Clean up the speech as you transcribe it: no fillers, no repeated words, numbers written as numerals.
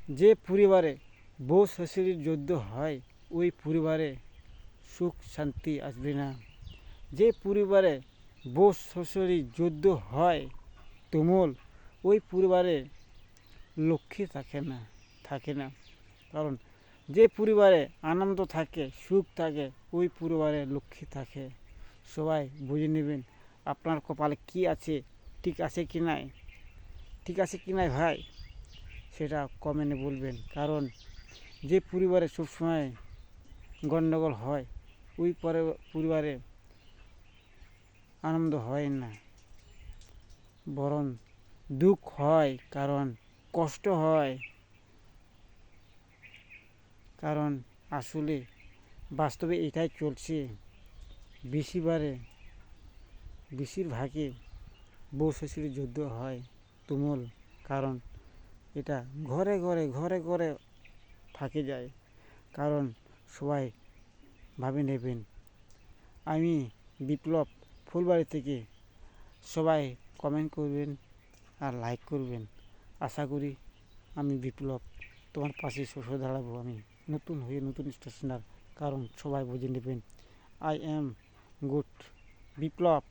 যে পরিবারে বউ শাশুড়ির যুদ্ধ হয় ওই পরিবারে সুখ শান্তি আসবে না। যে পরিবারে বউ শাশুড়ির যুদ্ধ হয় তুমুল, ওই পরিবারে লক্ষ্মী থাকে না। কারণ যে পরিবারে আনন্দ থাকে, সুখ থাকে, ওই পরিবারে লক্ষ্মী থাকে। সবাই বুঝে নেবেন আপনার কপালে কি আছে, ঠিক আছে কি নাই, ঠিক আছে কি নাই ভাই, সেটা কমেন্টে বলবেন। কারণ যে পরিবারে সবসময় গণ্ডগোল হয় ওই পরিবারে আনন্দ হয় না, বরং দুঃখ হয়, কারণ কষ্ট হয়। কারণ আসলে বাস্তবে এটাই চলছে। বেশিরভাগই বউ শাশুড়ির যুদ্ধ হয় তুমুল। কারণ এটা ঘরে থাকে যায়। কারণ সবাই ভাবে নেবেন আমি বিপ্লব ফুলবাড়ি থেকে। সবাই কমেন্ট করবেন আর লাইক করবেন। আশা করি আমি বিপ্লব তোমার পাশে সরে দাঁড়াবো। আমি নতুন স্টেশনার, কারণ সবাই বুঝে নেবেন আই এম গুড বিপ্লব।